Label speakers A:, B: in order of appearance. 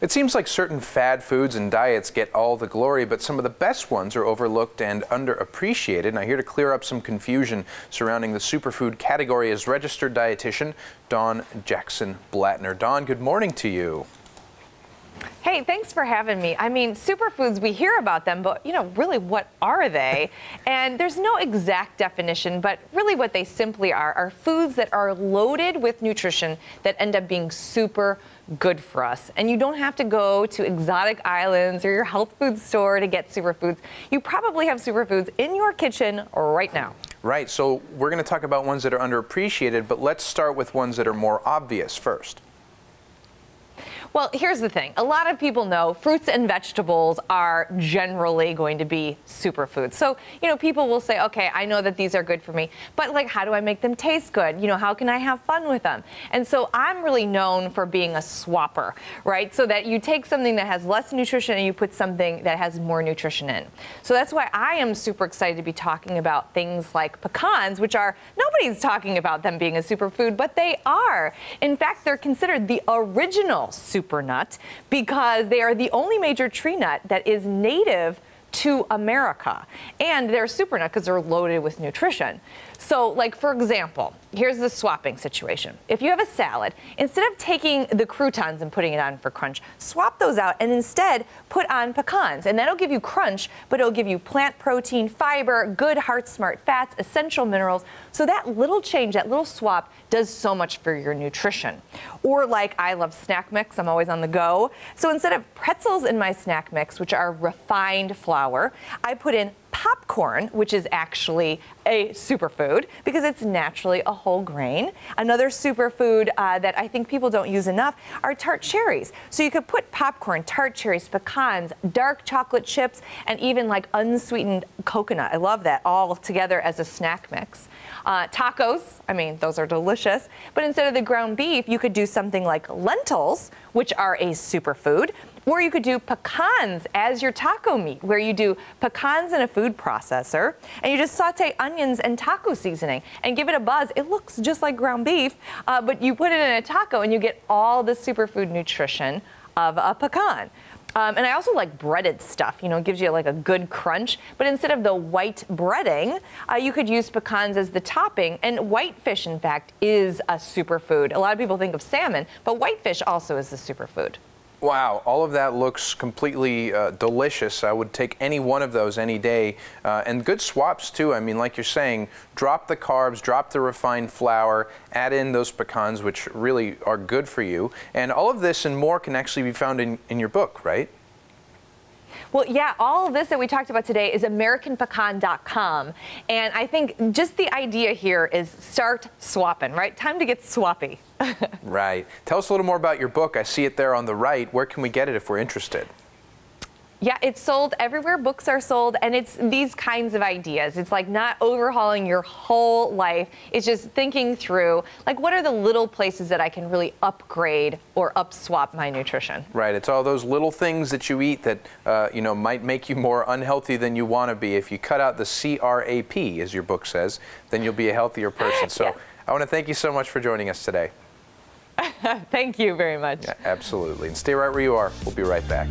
A: It seems like certain fad foods and diets get all the glory, but some of the best ones are overlooked and underappreciated. Now, here to clear up some confusion surrounding the superfood category is registered dietitian Jackson Blatner. Dawn, good morning to you.
B: Hey, thanks for having me. I mean, superfoods, we hear about them, but, really, what are they? And there's no exact definition, but really what they simply are foods that are loaded with nutrition that end up being super good for us. And you don't have to go to exotic islands or your health food store to get superfoods. You probably have superfoods in your kitchen right now.
A: Right, so we're going to talk about ones that are underappreciated, but let's start with ones that are more obvious first.
B: Well, here's the thing. A lot of people know fruits and vegetables are generally going to be superfoods. So, people will say, okay, I know that these are good for me, but how do I make them taste good? How can I have fun with them? And so I'm really known for being a swapper, right? So that you take something that has less nutrition and you put something that has more nutrition in. So that's why I am super excited to be talking about things like pecans, which nobody's talking about them being a superfood, but they are. In fact, they're considered the original super nut because they are the only major tree nut that is native to America. And they're a super nut because they're loaded with nutrition. So, for example, here's the swapping situation. If you have a salad, instead of taking the croutons and putting it on for crunch, swap those out and instead put on pecans. And that'll give you crunch, but it'll give you plant protein, fiber, good heart smart fats, essential minerals. So that little change, that little swap does so much for your nutrition. Or I love snack mix, I'm always on the go. So instead of pretzels in my snack mix, which are refined flour, I put in popcorn, which is actually a superfood because it's naturally a whole grain. Another superfood that I think people don't use enough are tart cherries. So you could put popcorn, tart cherries, pecans, dark chocolate chips, and even unsweetened coconut. I love that all together as a snack mix. Tacos, I mean, those are delicious. But instead of the ground beef, you could do something like lentils, which are a superfood. Or you could do pecans as your taco meat, where you do pecans in a food processor, and you just saute onions and taco seasoning and give it a buzz. It looks just like ground beef, but you put it in a taco and you get all the superfood nutrition of a pecan. And I also like breaded stuff, it gives you a good crunch. But instead of the white breading, you could use pecans as the topping. And whitefish, in fact, is a superfood. A lot of people think of salmon, but whitefish also is a superfood.
A: Wow, all of that looks completely delicious. I would take any one of those any day. And good swaps, too. I mean, like you're saying, drop the carbs, drop the refined flour, add in those pecans, which really are good for you. And all of this and more can actually be found in your book, right?
B: Well, yeah, all of this that we talked about today is AmericanPecan.com. And I think just the idea here is start swapping, right? Time to get swappy.
A: Right. Tell us a little more about your book. I see it there on the right. Where can we get it if we're interested?
B: Yeah, it's sold everywhere books are sold, and it's these kinds of ideas. It's not overhauling your whole life. It's just thinking through, what are the little places that I can really upgrade or upswap my nutrition?
A: Right. It's all those little things that you eat that, might make you more unhealthy than you want to be. If you cut out the CRAP, as your book says, then you'll be a healthier person. So yeah. I want to thank you so much for joining us today.
B: Thank you very much.
A: Yeah, absolutely. And stay right where you are. We'll be right back.